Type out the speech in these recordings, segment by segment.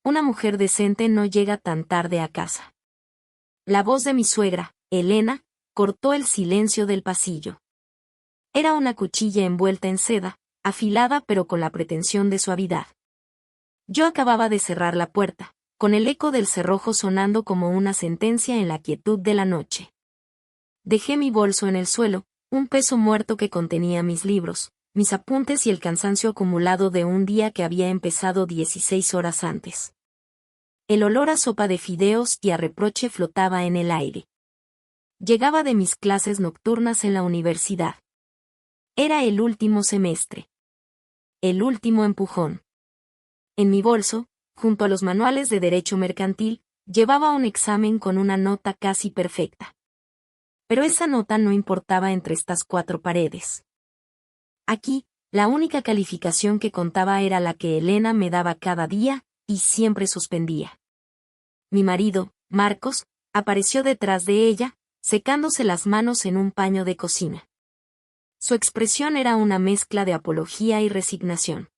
Una mujer decente no llega tan tarde a casa. La voz de mi suegra, Elena, cortó el silencio del pasillo. Era una cuchilla envuelta en seda, afilada pero con la pretensión de suavidad. Yo acababa de cerrar la puerta, con el eco del cerrojo sonando como una sentencia en la quietud de la noche. Dejé mi bolso en el suelo, un peso muerto que contenía mis libros, mis apuntes y el cansancio acumulado de un día que había empezado 16 horas antes. El olor a sopa de fideos y a reproche flotaba en el aire. Llegaba de mis clases nocturnas en la universidad. Era el último semestre. El último empujón. En mi bolso, junto a los manuales de derecho mercantil, llevaba un examen con una nota casi perfecta. Pero esa nota no importaba entre estas cuatro paredes. Aquí, la única calificación que contaba era la que Elena me daba cada día, y siempre suspendía. Mi marido, Marcos, apareció detrás de ella, secándose las manos en un paño de cocina. Su expresión era una mezcla de apología y resignación.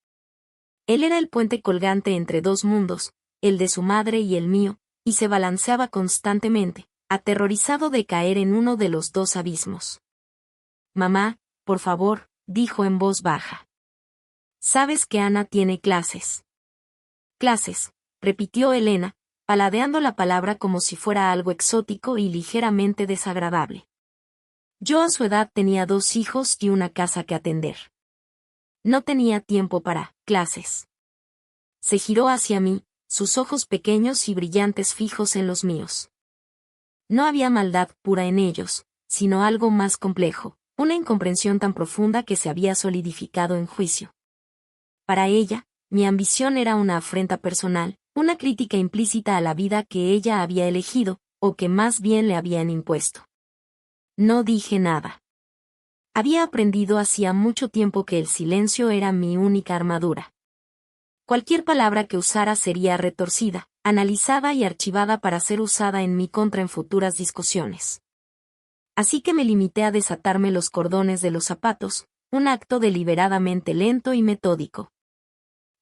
Él era el puente colgante entre dos mundos, el de su madre y el mío, y se balanceaba constantemente, aterrorizado de caer en uno de los dos abismos. «Mamá, por favor», dijo en voz baja. «¿Sabes que Ana tiene clases?» «Clases», repitió Elena, paladeando la palabra como si fuera algo exótico y ligeramente desagradable. Yo a su edad tenía 2 hijos y una casa que atender. No tenía tiempo para clases. Se giró hacia mí, sus ojos pequeños y brillantes fijos en los míos. No había maldad pura en ellos, sino algo más complejo, una incomprensión tan profunda que se había solidificado en juicio. Para ella, mi ambición era una afrenta personal, una crítica implícita a la vida que ella había elegido, o que más bien le habían impuesto. No dije nada. Había aprendido hacía mucho tiempo que el silencio era mi única armadura. Cualquier palabra que usara sería retorcida, analizada y archivada para ser usada en mi contra en futuras discusiones. Así que me limité a desatarme los cordones de los zapatos, un acto deliberadamente lento y metódico.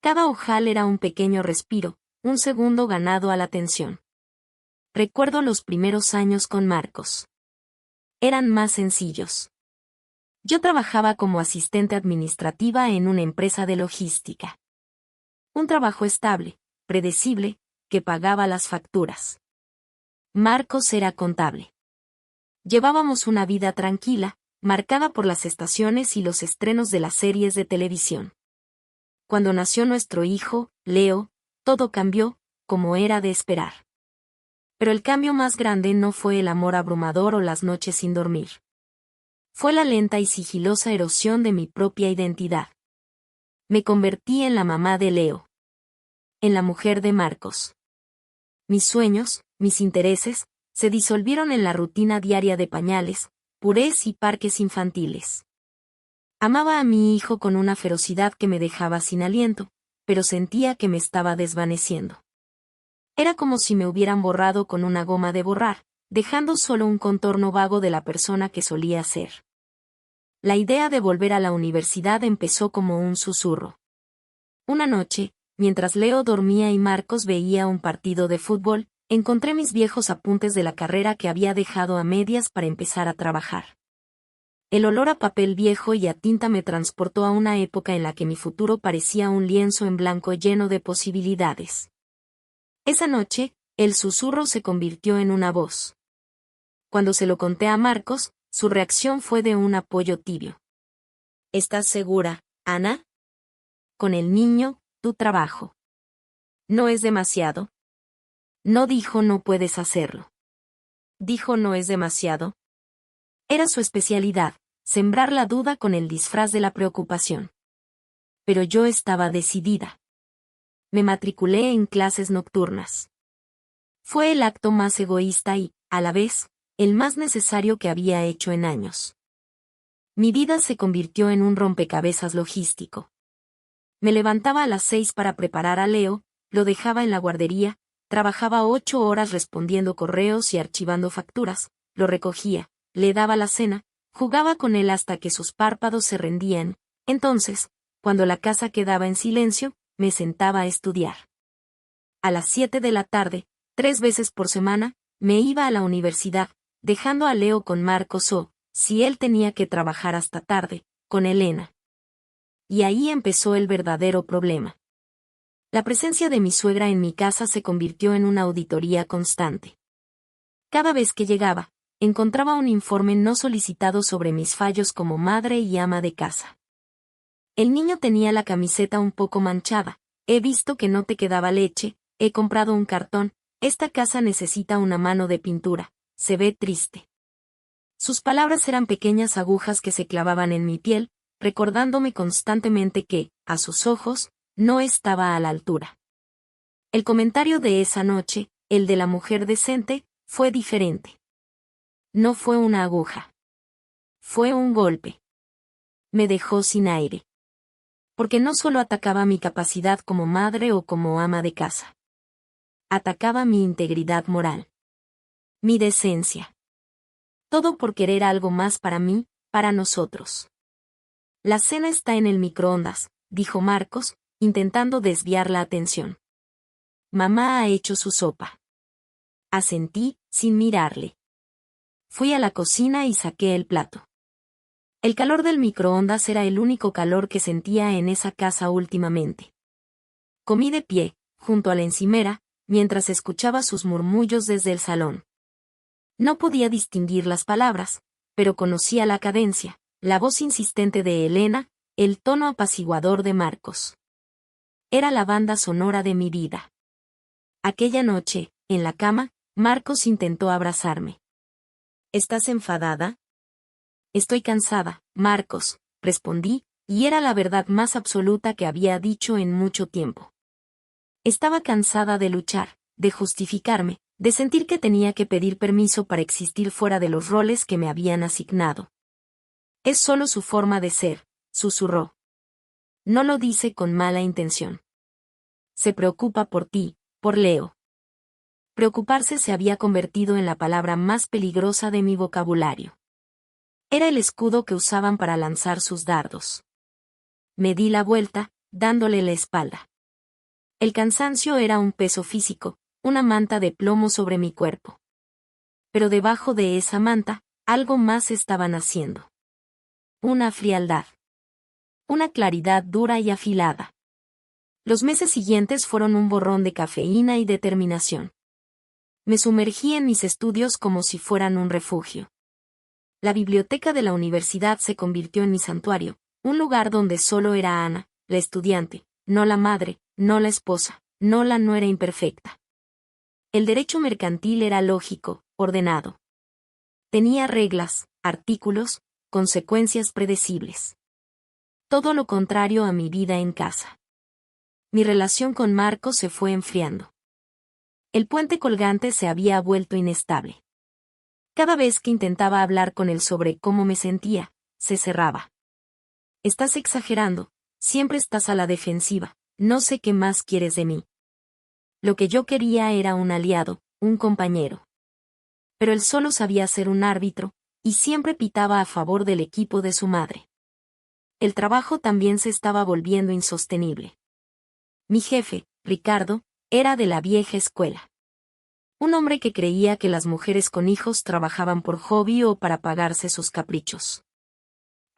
Cada ojal era un pequeño respiro, un segundo ganado a la tensión. Recuerdo los primeros años con Marcos. Eran más sencillos. Yo trabajaba como asistente administrativa en una empresa de logística. Un trabajo estable, predecible, que pagaba las facturas. Marcos era contable. Llevábamos una vida tranquila, marcada por las estaciones y los estrenos de las series de televisión. Cuando nació nuestro hijo, Leo, todo cambió, como era de esperar. Pero el cambio más grande no fue el amor abrumador o las noches sin dormir. Fue la lenta y sigilosa erosión de mi propia identidad. Me convertí en la mamá de Leo. En la mujer de Marcos. Mis sueños, mis intereses, se disolvieron en la rutina diaria de pañales, purés y parques infantiles. Amaba a mi hijo con una ferocidad que me dejaba sin aliento, pero sentía que me estaba desvaneciendo. Era como si me hubieran borrado con una goma de borrar, dejando solo un contorno vago de la persona que solía ser. La idea de volver a la universidad empezó como un susurro. Una noche, mientras Leo dormía y Marcos veía un partido de fútbol, encontré mis viejos apuntes de la carrera que había dejado a medias para empezar a trabajar. El olor a papel viejo y a tinta me transportó a una época en la que mi futuro parecía un lienzo en blanco lleno de posibilidades. Esa noche, el susurro se convirtió en una voz. Cuando se lo conté a Marcos, su reacción fue de un apoyo tibio. ¿Estás segura, Ana? Con el niño, tu trabajo. ¿No es demasiado? No dijo no puedes hacerlo. Dijo no es demasiado. Era su especialidad, sembrar la duda con el disfraz de la preocupación. Pero yo estaba decidida. Me matriculé en clases nocturnas. Fue el acto más egoísta y, a la vez, el más necesario que había hecho en años. Mi vida se convirtió en un rompecabezas logístico. Me levantaba a las 6 para preparar a Leo, lo dejaba en la guardería, trabajaba 8 horas respondiendo correos y archivando facturas, lo recogía, le daba la cena, jugaba con él hasta que sus párpados se rendían, entonces, cuando la casa quedaba en silencio, me sentaba a estudiar. a las 7 de la tarde, 3 veces por semana, me iba a la universidad, dejando a Leo con Marcos o, si él tenía que trabajar hasta tarde, con Elena. Y ahí empezó el verdadero problema. La presencia de mi suegra en mi casa se convirtió en una auditoría constante. Cada vez que llegaba, encontraba un informe no solicitado sobre mis fallos como madre y ama de casa. El niño tenía la camiseta un poco manchada, he visto que no te quedaba leche, he comprado un cartón, esta casa necesita una mano de pintura, se ve triste. Sus palabras eran pequeñas agujas que se clavaban en mi piel, recordándome constantemente que, a sus ojos, no estaba a la altura. El comentario de esa noche, el de la mujer decente, fue diferente. No fue una aguja. Fue un golpe. Me dejó sin aire. Porque no solo atacaba mi capacidad como madre o como ama de casa. Atacaba mi integridad moral. Mi decencia. Todo por querer algo más para mí, para nosotros. La cena está en el microondas, dijo Marcos, intentando desviar la atención. Mamá ha hecho su sopa. Asentí, sin mirarle. Fui a la cocina y saqué el plato. El calor del microondas era el único calor que sentía en esa casa últimamente. Comí de pie, junto a la encimera, mientras escuchaba sus murmullos desde el salón. No podía distinguir las palabras, pero conocía la cadencia, la voz insistente de Elena, el tono apaciguador de Marcos. Era la banda sonora de mi vida. Aquella noche, en la cama, Marcos intentó abrazarme. ¿Estás enfadada? Estoy cansada, Marcos, respondí, y era la verdad más absoluta que había dicho en mucho tiempo. Estaba cansada de luchar, de justificarme, de sentir que tenía que pedir permiso para existir fuera de los roles que me habían asignado. Es solo su forma de ser, susurró. No lo dice con mala intención. Se preocupa por ti, por Leo. Preocuparse se había convertido en la palabra más peligrosa de mi vocabulario. Era el escudo que usaban para lanzar sus dardos. Me di la vuelta, dándole la espalda. El cansancio era un peso físico, una manta de plomo sobre mi cuerpo. Pero debajo de esa manta, algo más estaba naciendo. Una frialdad. Una claridad dura y afilada. Los meses siguientes fueron un borrón de cafeína y determinación. Me sumergí en mis estudios como si fueran un refugio. La biblioteca de la universidad se convirtió en mi santuario, un lugar donde solo era Ana, la estudiante, no la madre, no la esposa, no la nuera imperfecta. El derecho mercantil era lógico, ordenado. Tenía reglas, artículos, consecuencias predecibles. Todo lo contrario a mi vida en casa. Mi relación con Marcos se fue enfriando. El puente colgante se había vuelto inestable. Cada vez que intentaba hablar con él sobre cómo me sentía, se cerraba. Estás exagerando, siempre estás a la defensiva, no sé qué más quieres de mí. Lo que yo quería era un aliado, un compañero. Pero él solo sabía ser un árbitro, y siempre pitaba a favor del equipo de su madre. El trabajo también se estaba volviendo insostenible. Mi jefe, Ricardo, era de la vieja escuela. Un hombre que creía que las mujeres con hijos trabajaban por hobby o para pagarse sus caprichos.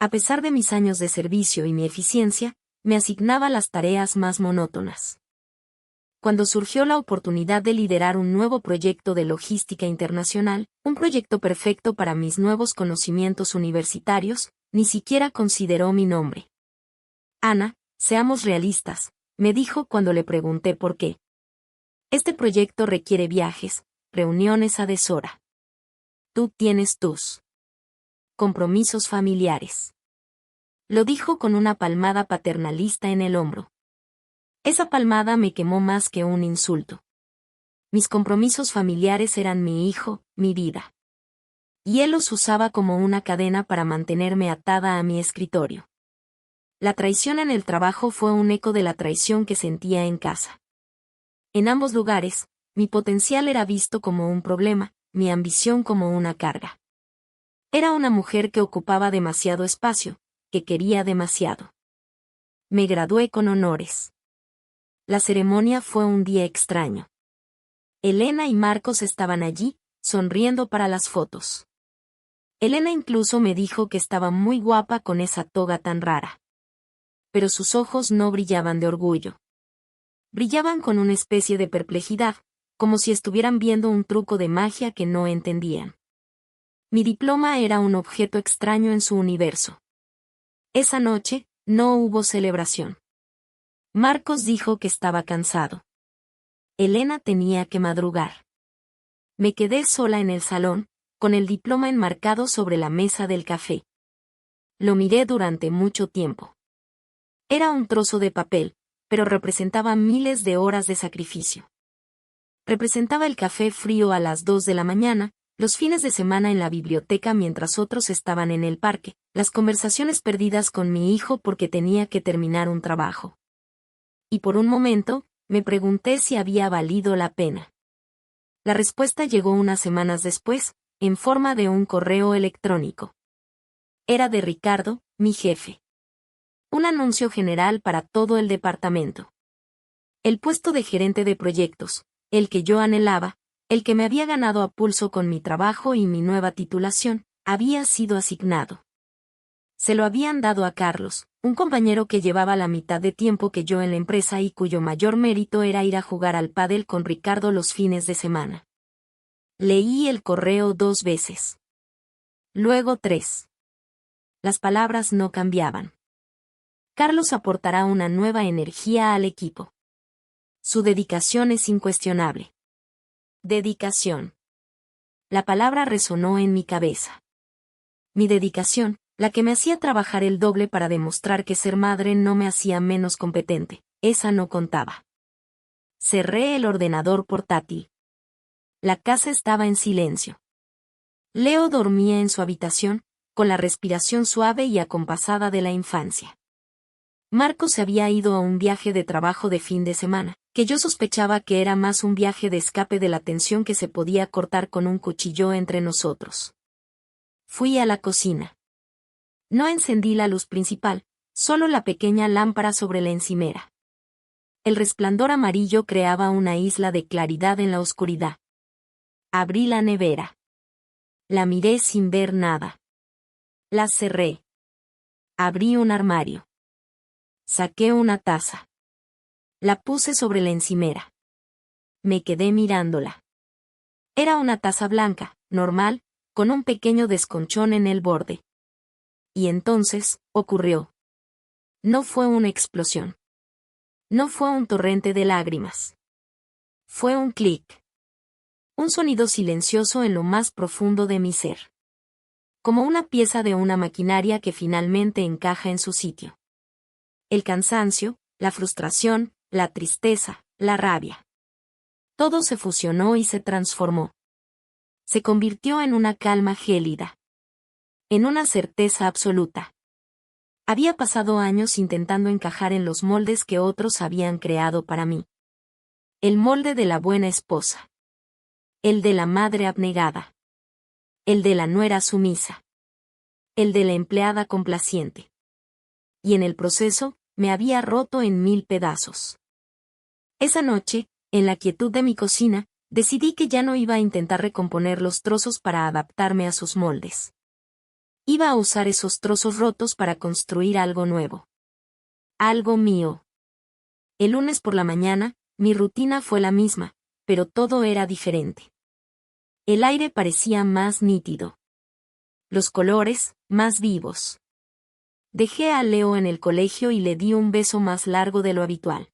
A pesar de mis años de servicio y mi eficiencia, me asignaba las tareas más monótonas. Cuando surgió la oportunidad de liderar un nuevo proyecto de logística internacional, un proyecto perfecto para mis nuevos conocimientos universitarios, ni siquiera consideró mi nombre. Ana, seamos realistas, me dijo cuando le pregunté por qué. Este proyecto requiere viajes, reuniones a deshora. Tú tienes tus compromisos familiares. Lo dijo con una palmada paternalista en el hombro. Esa palmada me quemó más que un insulto. Mis compromisos familiares eran mi hijo, mi vida. Y él los usaba como una cadena para mantenerme atada a mi escritorio. La traición en el trabajo fue un eco de la traición que sentía en casa. En ambos lugares, mi potencial era visto como un problema, mi ambición como una carga. Era una mujer que ocupaba demasiado espacio, que quería demasiado. Me gradué con honores. la ceremonia fue un día extraño. Elena y Marcos estaban allí, sonriendo para las fotos. Elena incluso me dijo que estaba muy guapa con esa toga tan rara. Pero sus ojos no brillaban de orgullo. Brillaban con una especie de perplejidad, como si estuvieran viendo un truco de magia que no entendían. Mi diploma era un objeto extraño en su universo. Esa noche, no hubo celebración. Marcos dijo que estaba cansado. Elena tenía que madrugar. Me quedé sola en el salón, con el diploma enmarcado sobre la mesa del café. Lo miré durante mucho tiempo. Era un trozo de papel, pero representaba miles de horas de sacrificio. Representaba el café frío a las 2 de la mañana, los fines de semana en la biblioteca mientras otros estaban en el parque, las conversaciones perdidas con mi hijo porque tenía que terminar un trabajo. Y por un momento, me pregunté si había valido la pena. La respuesta llegó unas semanas después, en forma de un correo electrónico. Era de Ricardo, mi jefe. Un anuncio general para todo el departamento. El puesto de gerente de proyectos, el que yo anhelaba, el que me había ganado a pulso con mi trabajo y mi nueva titulación, había sido asignado. Se lo habían dado a Carlos, un compañero que llevaba la mitad de tiempo que yo en la empresa y cuyo mayor mérito era ir a jugar al pádel con Ricardo los fines de semana. Leí el correo 2 veces. Luego 3. Las palabras no cambiaban. Carlos aportará una nueva energía al equipo. Su dedicación es incuestionable. Dedicación. La palabra resonó en mi cabeza. Mi dedicación, la que me hacía trabajar el doble para demostrar que ser madre no me hacía menos competente, esa no contaba. Cerré el ordenador portátil. La casa estaba en silencio. Leo dormía en su habitación, con la respiración suave y acompasada de la infancia. Marcos se había ido a un viaje de trabajo de fin de semana, que yo sospechaba que era más un viaje de escape de la tensión que se podía cortar con un cuchillo entre nosotros. Fui a la cocina. No encendí la luz principal, solo la pequeña lámpara sobre la encimera. El resplandor amarillo creaba una isla de claridad en la oscuridad. Abrí la nevera. La miré sin ver nada. La cerré. Abrí un armario. Saqué una taza. La puse sobre la encimera. Me quedé mirándola. Era una taza blanca, normal, con un pequeño desconchón en el borde. Y entonces, ocurrió. No fue una explosión. No fue un torrente de lágrimas. Fue un clic. Un sonido silencioso en lo más profundo de mi ser. Como una pieza de una maquinaria que finalmente encaja en su sitio. El cansancio, la frustración, la tristeza, la rabia. Todo se fusionó y se transformó. Se convirtió en una calma gélida. En una certeza absoluta. Había pasado años intentando encajar en los moldes que otros habían creado para mí. El molde de la buena esposa. El de la madre abnegada. El de la nuera sumisa. El de la empleada complaciente. Y en el proceso, me había roto en 1000 pedazos. Esa noche, en la quietud de mi cocina, decidí que ya no iba a intentar recomponer los trozos para adaptarme a sus moldes. Iba a usar esos trozos rotos para construir algo nuevo. Algo mío. El lunes por la mañana, mi rutina fue la misma, pero todo era diferente. El aire parecía más nítido. Los colores, más vivos. Dejé a Leo en el colegio y le di un beso más largo de lo habitual.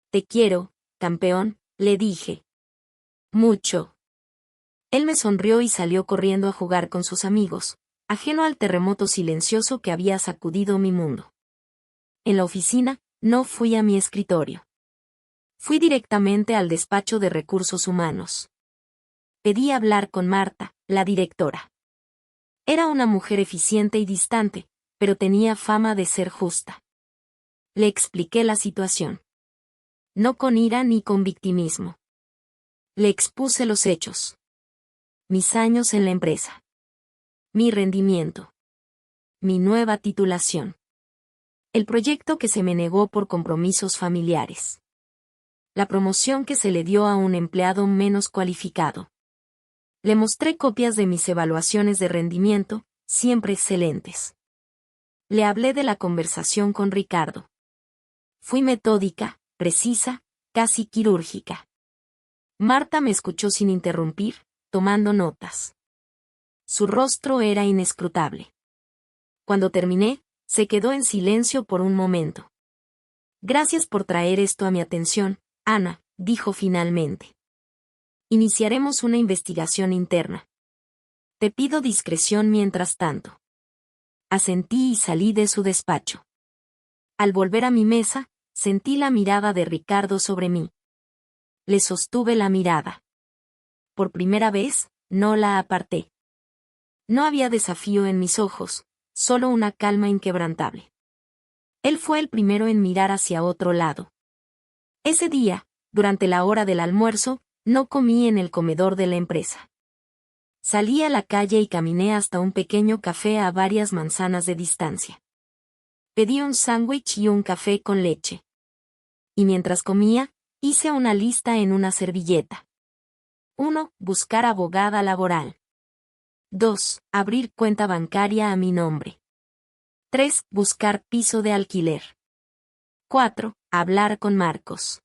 Te quiero, campeón, le dije. Mucho. Él me sonrió y salió corriendo a jugar con sus amigos, ajeno al terremoto silencioso que había sacudido mi mundo. En la oficina, no fui a mi escritorio. Fui directamente al despacho de recursos humanos. Pedí hablar con Marta, la directora. Era una mujer eficiente y distante, pero tenía fama de ser justa. Le expliqué la situación. No con ira ni con victimismo. Le expuse los hechos. Mis años en la empresa. Mi rendimiento. Mi nueva titulación. El proyecto que se me negó por compromisos familiares. La promoción que se le dio a un empleado menos cualificado. Le mostré copias de mis evaluaciones de rendimiento, siempre excelentes. Le hablé de la conversación con Ricardo. Fui metódica, precisa, casi quirúrgica. Marta me escuchó sin interrumpir, tomando notas. Su rostro era inescrutable. Cuando terminé, se quedó en silencio por un momento. Gracias por traer esto a mi atención, Ana, dijo finalmente. Iniciaremos una investigación interna. Te pido discreción mientras tanto. Asentí y salí de su despacho. Al volver a mi mesa, sentí la mirada de Ricardo sobre mí. Le sostuve la mirada. Por primera vez, no la aparté. No había desafío en mis ojos, solo una calma inquebrantable. Él fue el primero en mirar hacia otro lado. Ese día, durante la hora del almuerzo, no comí en el comedor de la empresa. Salí a la calle y caminé hasta un pequeño café a varias manzanas de distancia. Pedí un sándwich y un café con leche. Y mientras comía, hice una lista en una servilleta. 1. Buscar abogada laboral. 2. Abrir cuenta bancaria a mi nombre. 3. Buscar piso de alquiler. 4. Hablar con Marcos.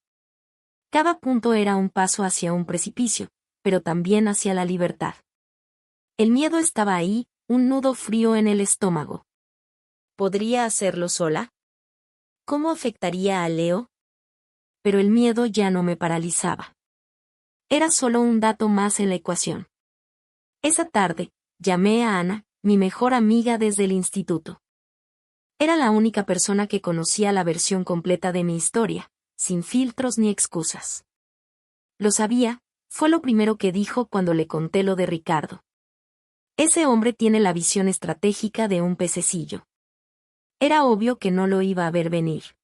Cada punto era un paso hacia un precipicio, pero también hacia la libertad. El miedo estaba ahí, un nudo frío en el estómago. ¿Podría hacerlo sola? ¿Cómo afectaría a Leo? Pero el miedo ya no me paralizaba. Era solo un dato más en la ecuación. Esa tarde, llamé a Ana, mi mejor amiga desde el instituto. Era la única persona que conocía la versión completa de mi historia, sin filtros ni excusas. Lo sabía, fue lo primero que dijo cuando le conté lo de Ricardo. Ese hombre tiene la visión estratégica de un pececillo. Era obvio que no lo iba a ver venir.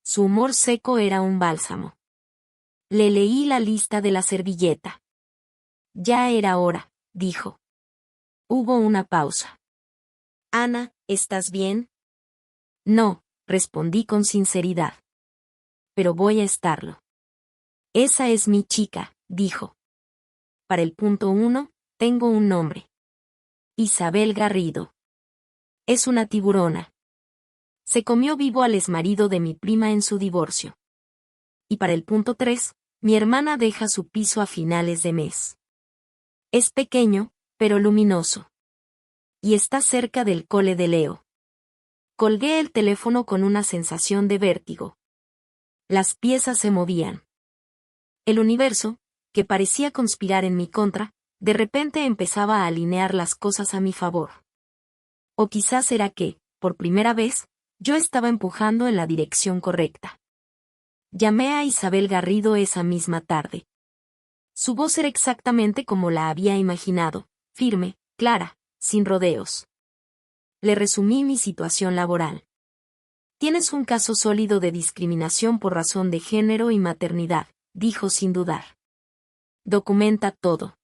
Su humor seco era un bálsamo. Le leí la lista de la servilleta. Ya era hora, dijo. Hubo una pausa. Ana, ¿estás bien? No, respondí con sinceridad. Pero voy a estarlo. Esa es mi chica, dijo. Para el punto 1, tengo un nombre. Isabel Garrido. Es una tiburona. Se comió vivo al exmarido de mi prima en su divorcio. Y para el punto 3, mi hermana deja su piso a finales de mes. Es pequeño, pero luminoso. Y está cerca del cole de Leo. Colgué el teléfono con una sensación de vértigo. Las piezas se movían. El universo, que parecía conspirar en mi contra, de repente empezaba a alinear las cosas a mi favor. O quizás era que, por primera vez, yo estaba empujando en la dirección correcta. Llamé a Isabel Garrido esa misma tarde. Su voz era exactamente como la había imaginado, firme, clara, sin rodeos. Le resumí mi situación laboral. Tienes un caso sólido de discriminación por razón de género y maternidad, dijo sin dudar. Documenta todo.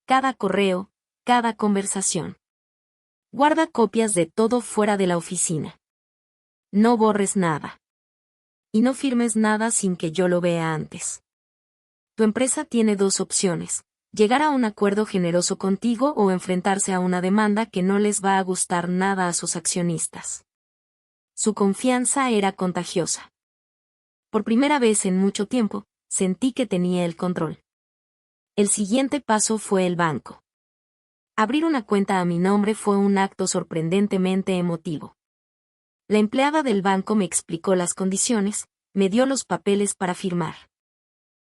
Cada correo, cada conversación. Guarda copias de todo fuera de la oficina. No borres nada. Y no firmes nada sin que yo lo vea antes. Tu empresa tiene 2 opciones: llegar a un acuerdo generoso contigo o enfrentarse a una demanda que no les va a gustar nada a sus accionistas. Su confianza era contagiosa. Por primera vez en mucho tiempo, sentí que tenía el control. El siguiente paso fue el banco. Abrir una cuenta a mi nombre fue un acto sorprendentemente emotivo. La empleada del banco me explicó las condiciones, me dio los papeles para firmar.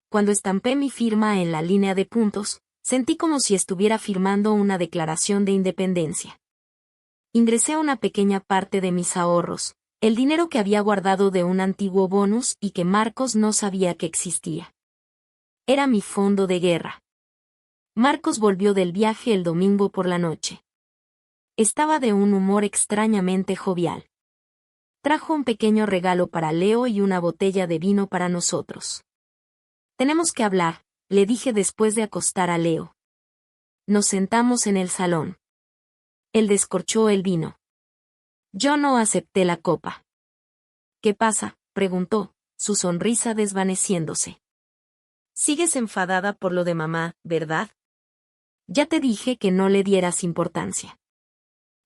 Cuando estampé mi firma en la línea de puntos, sentí como si estuviera firmando una declaración de independencia. Ingresé una pequeña parte de mis ahorros, el dinero que había guardado de un antiguo bonus y que Marcos no sabía que existía. Era mi fondo de guerra. Marcos volvió del viaje el domingo por la noche. Estaba de un humor extrañamente jovial. Trajo un pequeño regalo para Leo y una botella de vino para nosotros. Tenemos que hablar, le dije después de acostar a Leo. Nos sentamos en el salón. Él descorchó el vino. Yo no acepté la copa. ¿Qué pasa?, preguntó, su sonrisa desvaneciéndose. Sigues enfadada por lo de mamá, ¿verdad? Ya te dije que no le dieras importancia.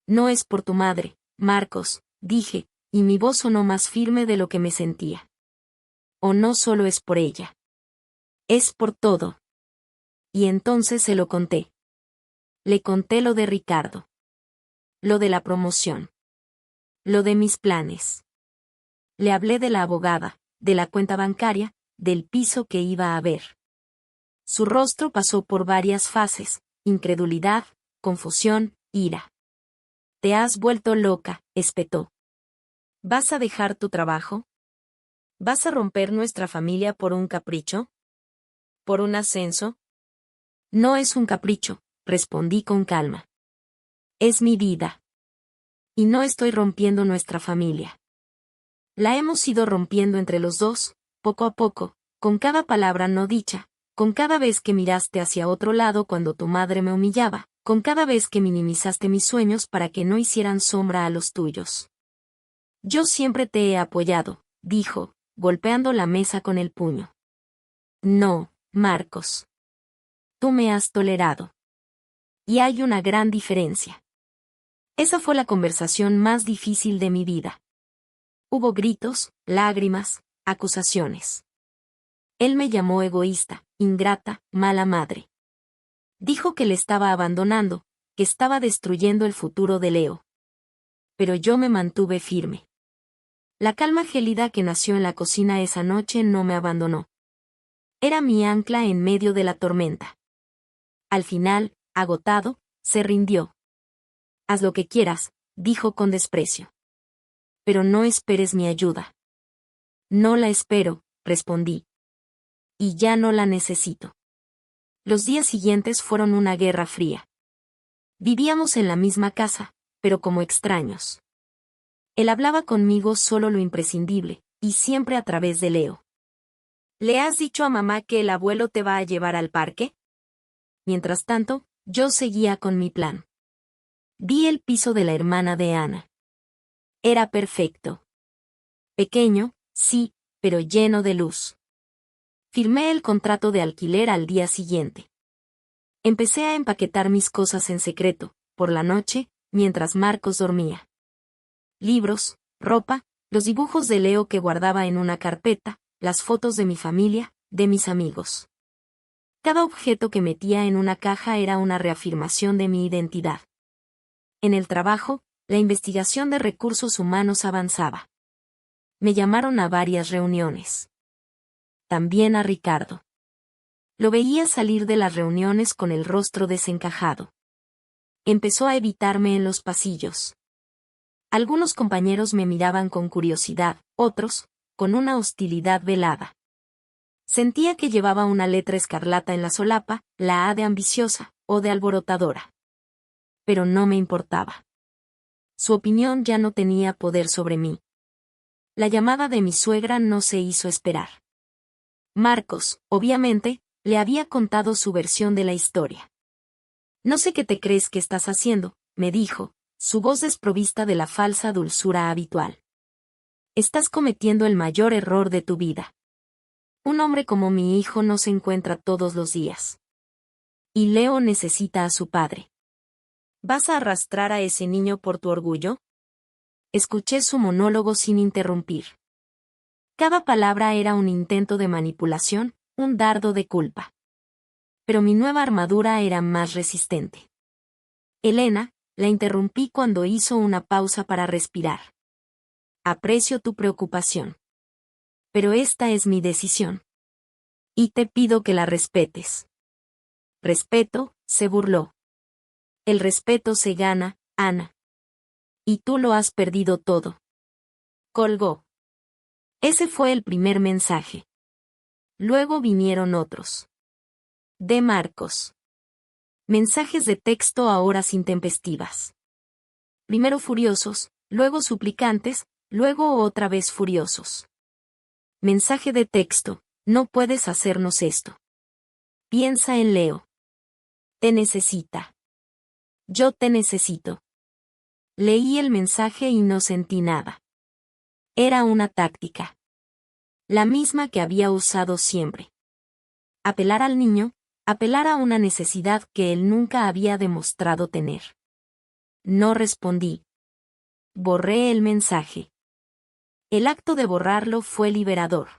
No es por tu madre, Marcos, dije, y mi voz sonó más firme de lo que me sentía. O no solo es por ella. Es por todo. Y entonces se lo conté. Le conté lo de Ricardo. Lo de la promoción. Lo de mis planes. Le hablé de la abogada, de la cuenta bancaria, del piso que iba a ver. Su rostro pasó por varias fases: incredulidad, confusión, ira. Te has vuelto loca, espetó. ¿Vas a dejar tu trabajo? ¿Vas a romper nuestra familia por un capricho? ¿Por un ascenso? No es un capricho, respondí con calma. Es mi vida. Y no estoy rompiendo nuestra familia. La hemos ido rompiendo entre los dos, poco a poco, con cada palabra no dicha, con cada vez que miraste hacia otro lado cuando tu madre me humillaba, con cada vez que minimizaste mis sueños para que no hicieran sombra a los tuyos. Yo siempre te he apoyado, dijo, golpeando la mesa con el puño. No, Marcos. Tú me has tolerado. Y hay una gran diferencia. Esa fue la conversación más difícil de mi vida. Hubo gritos, lágrimas, acusaciones. Él me llamó egoísta, ingrata, mala madre. Dijo que le estaba abandonando, que estaba destruyendo el futuro de Leo. Pero yo me mantuve firme. La calma gélida que nació en la cocina esa noche no me abandonó. Era mi ancla en medio de la tormenta. Al final, agotado, se rindió. Haz lo que quieras, dijo con desprecio. Pero no esperes mi ayuda. No la espero, respondí. Y ya no la necesito. Los días siguientes fueron una guerra fría. Vivíamos en la misma casa, pero como extraños. Él hablaba conmigo solo lo imprescindible, y siempre a través de Leo. ¿Le has dicho a mamá que el abuelo te va a llevar al parque? Mientras tanto, yo seguía con mi plan. Vi el piso de la hermana de Ana. Era perfecto. Pequeño, sí, pero lleno de luz. Firmé el contrato de alquiler al día siguiente. Empecé a empaquetar mis cosas en secreto, por la noche, mientras Marcos dormía. Libros, ropa, los dibujos de Leo que guardaba en una carpeta, las fotos de mi familia, de mis amigos. Cada objeto que metía en una caja era una reafirmación de mi identidad. En el trabajo, la investigación de recursos humanos avanzaba. Me llamaron a varias reuniones. También a Ricardo. Lo veía salir de las reuniones con el rostro desencajado. Empezó a evitarme en los pasillos. Algunos compañeros me miraban con curiosidad, otros, con una hostilidad velada. Sentía que llevaba una letra escarlata en la solapa, la A de ambiciosa, o de alborotadora. Pero no me importaba. Su opinión ya no tenía poder sobre mí. La llamada de mi suegra no se hizo esperar. Marcos, obviamente, le había contado su versión de la historia. No sé qué te crees que estás haciendo, me dijo, su voz desprovista de la falsa dulzura habitual. Estás cometiendo el mayor error de tu vida. Un hombre como mi hijo no se encuentra todos los días. Y Leo necesita a su padre. ¿Vas a arrastrar a ese niño por tu orgullo? Escuché su monólogo sin interrumpir. Cada palabra era un intento de manipulación, un dardo de culpa. Pero mi nueva armadura era más resistente. Elena, la interrumpí cuando hizo una pausa para respirar. Aprecio tu preocupación. Pero esta es mi decisión. Y te pido que la respetes. Respeto, se burló. El respeto se gana, Ana. Y tú lo has perdido todo. Colgó. Ese fue el primer mensaje. Luego vinieron otros. De Marcos. Mensajes de texto a horas intempestivas. Primero furiosos, luego suplicantes, luego otra vez furiosos. Mensaje de texto: no puedes hacernos esto. Piensa en Leo. Te necesita. Yo te necesito. Leí el mensaje y no sentí nada. Era una táctica. La misma que había usado siempre. Apelar al niño, apelar a una necesidad que él nunca había demostrado tener. No respondí. Borré el mensaje. El acto de borrarlo fue liberador.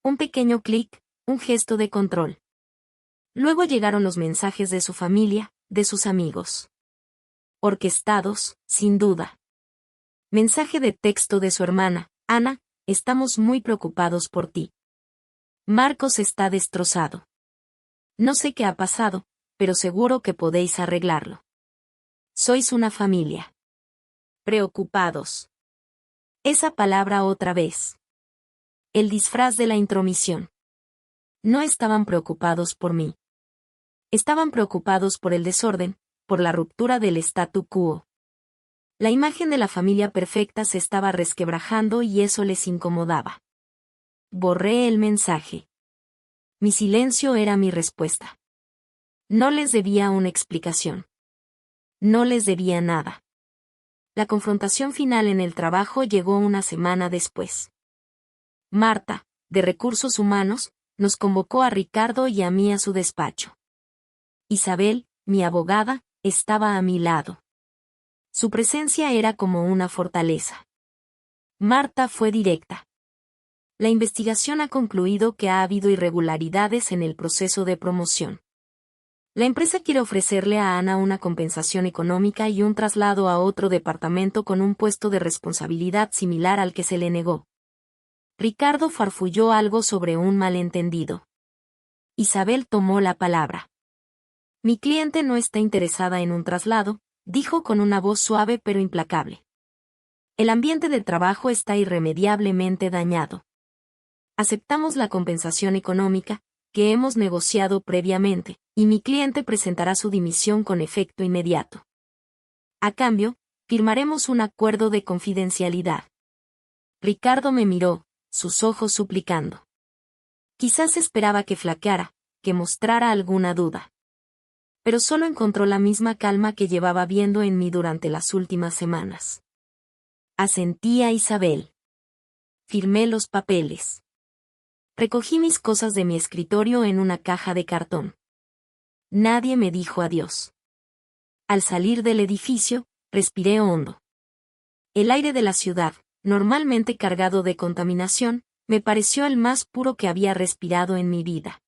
Un pequeño clic, un gesto de control. Luego llegaron los mensajes de su familia, de sus amigos. Orquestados, sin duda. Mensaje de texto de su hermana: Ana, estamos muy preocupados por ti. Marcos está destrozado. No sé qué ha pasado, pero seguro que podéis arreglarlo. Sois una familia. Preocupados. Esa palabra otra vez. El disfraz de la intromisión. No estaban preocupados por mí. Estaban preocupados por el desorden, por la ruptura del statu quo. La imagen de la familia perfecta se estaba resquebrajando y eso les incomodaba. Borré el mensaje. Mi silencio era mi respuesta. No les debía una explicación. No les debía nada. La confrontación final en el trabajo llegó una semana después. Marta, de Recursos Humanos, nos convocó a Ricardo y a mí a su despacho. Isabel, mi abogada, estaba a mi lado. Su presencia era como una fortaleza. Marta fue directa. La investigación ha concluido que ha habido irregularidades en el proceso de promoción. La empresa quiere ofrecerle a Ana una compensación económica y un traslado a otro departamento con un puesto de responsabilidad similar al que se le negó. Ricardo farfulló algo sobre un malentendido. Isabel tomó la palabra. Mi cliente no está interesada en un traslado, dijo con una voz suave pero implacable. El ambiente de trabajo está irremediablemente dañado. Aceptamos la compensación económica, que hemos negociado previamente, y mi cliente presentará su dimisión con efecto inmediato. A cambio, firmaremos un acuerdo de confidencialidad. Ricardo me miró, sus ojos suplicando. Quizás esperaba que flaqueara, que mostrara alguna duda. Pero solo encontró la misma calma que llevaba viendo en mí durante las últimas semanas. Asentí a Isabel. Firmé los papeles. Recogí mis cosas de mi escritorio en una caja de cartón. Nadie me dijo adiós. Al salir del edificio, respiré hondo. El aire de la ciudad, normalmente cargado de contaminación, me pareció el más puro que había respirado en mi vida.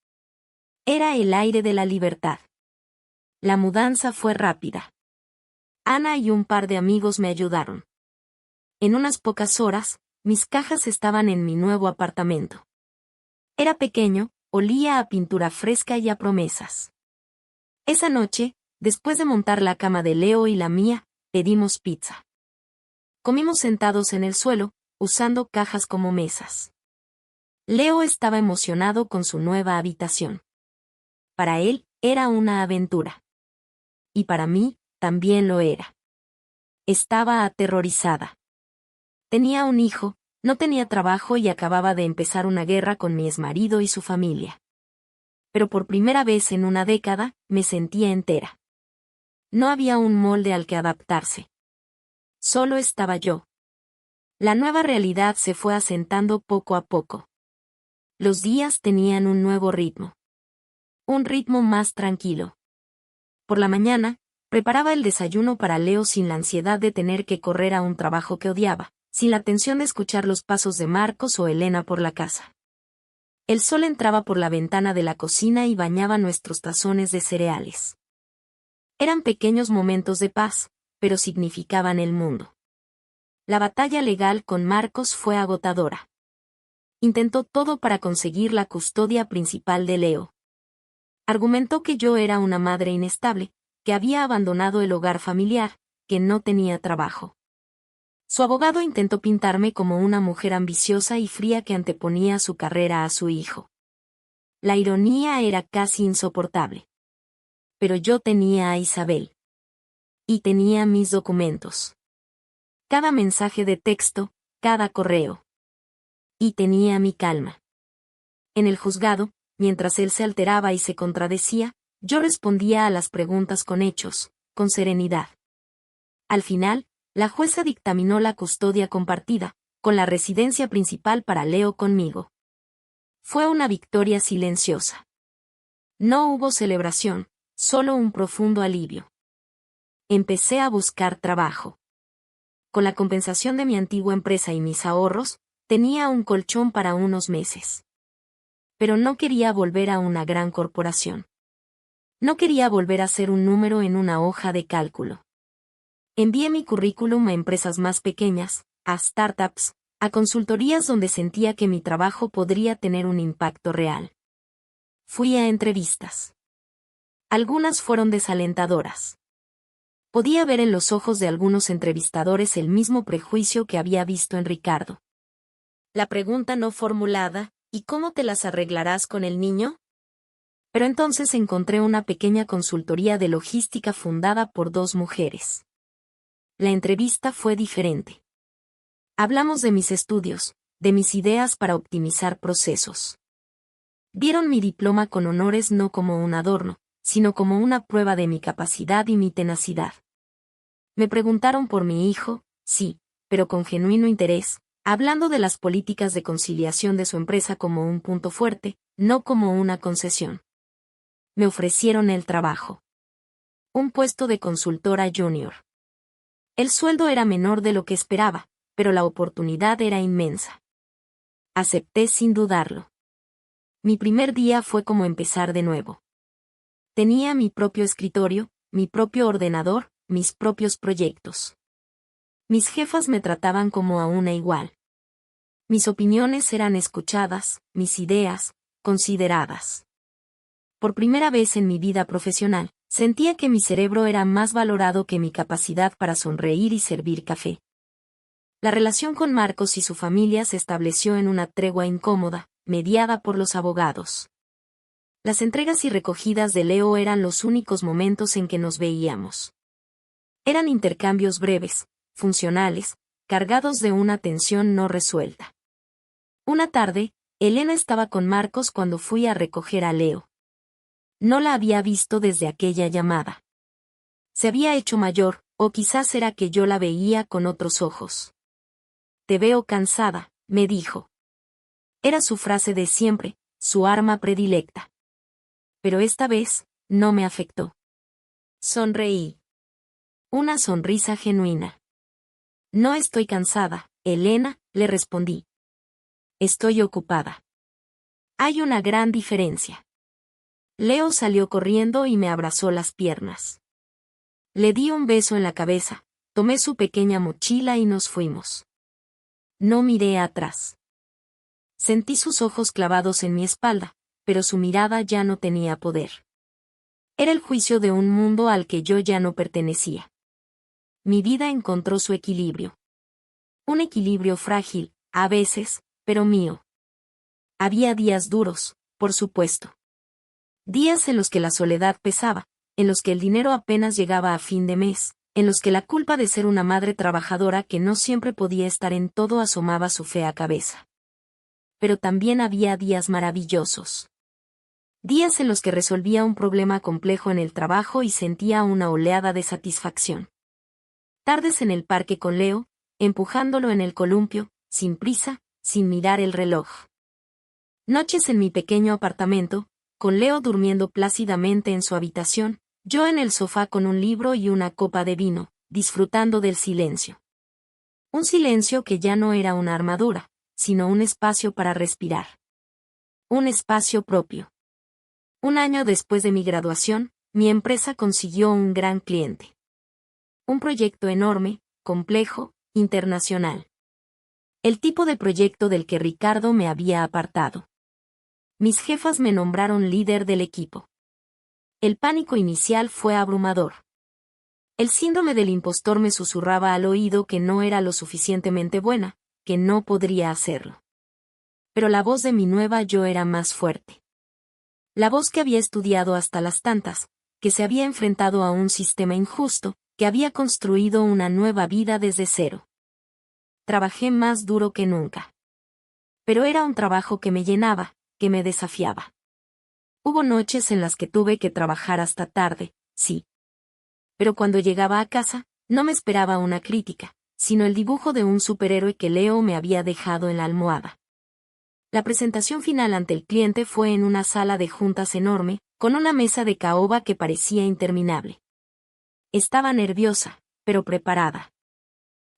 Era el aire de la libertad. La mudanza fue rápida. Ana y un par de amigos me ayudaron. En unas pocas horas, mis cajas estaban en mi nuevo apartamento. Era pequeño, olía a pintura fresca y a promesas. Esa noche, después de montar la cama de Leo y la mía, pedimos pizza. Comimos sentados en el suelo, usando cajas como mesas. Leo estaba emocionado con su nueva habitación. Para él, era una aventura. Y para mí, también lo era. Estaba aterrorizada. Tenía un hijo, no tenía trabajo y acababa de empezar una guerra con mi exmarido y su familia. Pero por primera vez en una década, me sentía entera. No había un molde al que adaptarse. Solo estaba yo. La nueva realidad se fue asentando poco a poco. Los días tenían un nuevo ritmo. Un ritmo más tranquilo. Por la mañana, preparaba el desayuno para Leo sin la ansiedad de tener que correr a un trabajo que odiaba, sin la tensión de escuchar los pasos de Marcos o Elena por la casa. El sol entraba por la ventana de la cocina y bañaba nuestros tazones de cereales. Eran pequeños momentos de paz, pero significaban el mundo. La batalla legal con Marcos fue agotadora. Intentó todo para conseguir la custodia principal de Leo. Argumentó que yo era una madre inestable, que había abandonado el hogar familiar, que no tenía trabajo. Su abogado intentó pintarme como una mujer ambiciosa y fría que anteponía su carrera a su hijo. La ironía era casi insoportable. Pero yo tenía a Isabel. Y tenía mis documentos. Cada mensaje de texto, cada correo. Y tenía mi calma. En el juzgado, mientras él se alteraba y se contradecía, yo respondía a las preguntas con hechos, con serenidad. Al final, la jueza dictaminó la custodia compartida, con la residencia principal para Leo conmigo. Fue una victoria silenciosa. No hubo celebración, solo un profundo alivio. Empecé a buscar trabajo. Con la compensación de mi antigua empresa y mis ahorros, tenía un colchón para unos meses. Pero no quería volver a una gran corporación. No quería volver a ser un número en una hoja de cálculo. Envié mi currículum a empresas más pequeñas, a startups, a consultorías donde sentía que mi trabajo podría tener un impacto real. Fui a entrevistas. Algunas fueron desalentadoras. Podía ver en los ojos de algunos entrevistadores el mismo prejuicio que había visto en Ricardo. La pregunta no formulada, ¿y cómo te las arreglarás con el niño? Pero entonces encontré una pequeña consultoría de logística fundada por 2 mujeres. La entrevista fue diferente. Hablamos de mis estudios, de mis ideas para optimizar procesos. Vieron mi diploma con honores no como un adorno, sino como una prueba de mi capacidad y mi tenacidad. Me preguntaron por mi hijo, sí, pero con genuino interés, hablando de las políticas de conciliación de su empresa como un punto fuerte, no como una concesión. Me ofrecieron el trabajo. Un puesto de consultora junior. El sueldo era menor de lo que esperaba, pero la oportunidad era inmensa. Acepté sin dudarlo. Mi primer día fue como empezar de nuevo. Tenía mi propio escritorio, mi propio ordenador, mis propios proyectos. Mis jefas me trataban como a una igual. Mis opiniones eran escuchadas, mis ideas, consideradas. Por primera vez en mi vida profesional, sentía que mi cerebro era más valorado que mi capacidad para sonreír y servir café. La relación con Marcos y su familia se estableció en una tregua incómoda, mediada por los abogados. Las entregas y recogidas de Leo eran los únicos momentos en que nos veíamos. Eran intercambios breves, funcionales, cargados de una tensión no resuelta. Una tarde, Elena estaba con Marcos cuando fui a recoger a Leo. No la había visto desde aquella llamada. Se había hecho mayor, o quizás era que yo la veía con otros ojos. Te veo cansada, me dijo. Era su frase de siempre, su arma predilecta. Pero esta vez, no me afectó. Sonreí. Una sonrisa genuina. No estoy cansada, Elena, le respondí. Estoy ocupada. Hay una gran diferencia. Leo salió corriendo y me abrazó las piernas. Le di un beso en la cabeza, tomé su pequeña mochila y nos fuimos. No miré atrás. Sentí sus ojos clavados en mi espalda, pero su mirada ya no tenía poder. Era el juicio de un mundo al que yo ya no pertenecía. Mi vida encontró su equilibrio. Un equilibrio frágil, a veces, pero mío. Había días duros, por supuesto. Días en los que la soledad pesaba, en los que el dinero apenas llegaba a fin de mes, en los que la culpa de ser una madre trabajadora que no siempre podía estar en todo asomaba su fea cabeza. Pero también había días maravillosos. Días en los que resolvía un problema complejo en el trabajo y sentía una oleada de satisfacción. Tardes en el parque con Leo, empujándolo en el columpio, sin prisa, sin mirar el reloj. Noches en mi pequeño apartamento, con Leo durmiendo plácidamente en su habitación, yo en el sofá con un libro y una copa de vino, disfrutando del silencio. Un silencio que ya no era una armadura, sino un espacio para respirar. Un espacio propio. Un año después de mi graduación, mi empresa consiguió un gran cliente. Un proyecto enorme, complejo, internacional. El tipo de proyecto del que Ricardo me había apartado. Mis jefas me nombraron líder del equipo. El pánico inicial fue abrumador. El síndrome del impostor me susurraba al oído que no era lo suficientemente buena, que no podría hacerlo. Pero la voz de mi nueva yo era más fuerte. La voz que había estudiado hasta las tantas, que se había enfrentado a un sistema injusto, que había construido una nueva vida desde cero. Trabajé más duro que nunca. Pero era un trabajo que me llenaba, que me desafiaba. Hubo noches en las que tuve que trabajar hasta tarde, sí. Pero cuando llegaba a casa, no me esperaba una crítica, sino el dibujo de un superhéroe que Leo me había dejado en la almohada. La presentación final ante el cliente fue en una sala de juntas enorme, con una mesa de caoba que parecía interminable. Estaba nerviosa, pero preparada.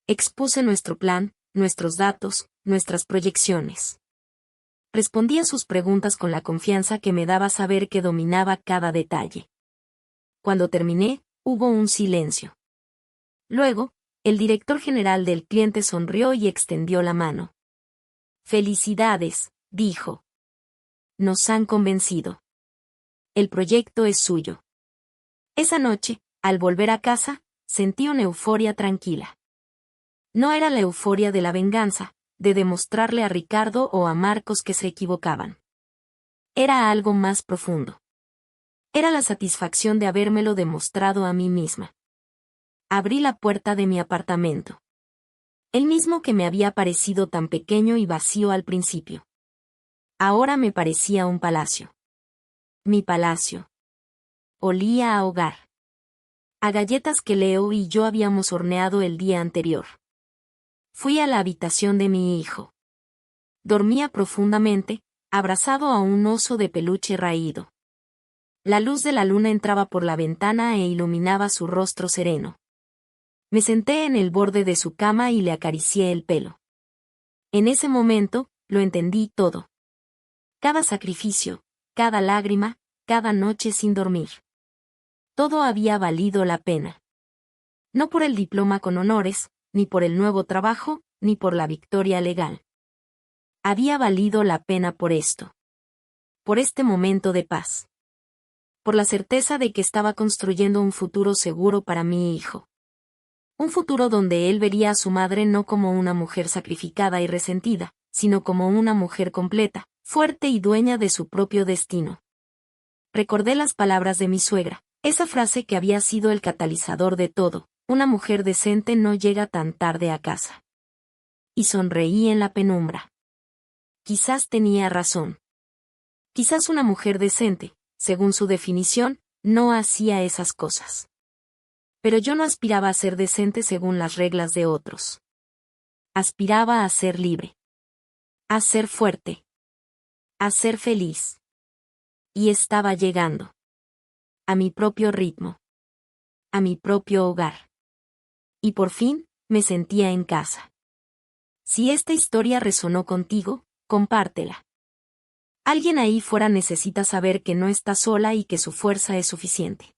Expuse nuestro plan, nuestros datos, nuestras proyecciones. Respondí a sus preguntas con la confianza que me daba saber que dominaba cada detalle. Cuando terminé, hubo un silencio. Luego, el director general del cliente sonrió y extendió la mano. «Felicidades», dijo. «Nos han convencido. El proyecto es suyo». Esa noche, al volver a casa, sentí una euforia tranquila. No era la euforia de la venganza, de demostrarle a Ricardo o a Marcos que se equivocaban. Era algo más profundo. Era la satisfacción de habérmelo demostrado a mí misma. Abrí la puerta de mi apartamento. El mismo que me había parecido tan pequeño y vacío al principio. Ahora me parecía un palacio. Mi palacio. Olía a hogar. A galletas que Leo y yo habíamos horneado el día anterior. Fui a la habitación de mi hijo. Dormía profundamente, abrazado a un oso de peluche raído. La luz de la luna entraba por la ventana e iluminaba su rostro sereno. Me senté en el borde de su cama y le acaricié el pelo. En ese momento, lo entendí todo. Cada sacrificio, cada lágrima, cada noche sin dormir. Todo había valido la pena. No por el diploma con honores, ni por el nuevo trabajo, ni por la victoria legal. Había valido la pena por esto. Por este momento de paz. Por la certeza de que estaba construyendo un futuro seguro para mi hijo. Un futuro donde él vería a su madre no como una mujer sacrificada y resentida, sino como una mujer completa, fuerte y dueña de su propio destino. Recordé las palabras de mi suegra, esa frase que había sido el catalizador de todo: una mujer decente no llega tan tarde a casa. Y sonreí en la penumbra. Quizás tenía razón. Quizás una mujer decente, según su definición, no hacía esas cosas. Pero yo no aspiraba a ser decente según las reglas de otros. Aspiraba a ser libre. A ser fuerte. A ser feliz. Y estaba llegando. A mi propio ritmo. A mi propio hogar. Y por fin, me sentía en casa. Si esta historia resonó contigo, compártela. Alguien ahí fuera necesita saber que no está sola y que su fuerza es suficiente.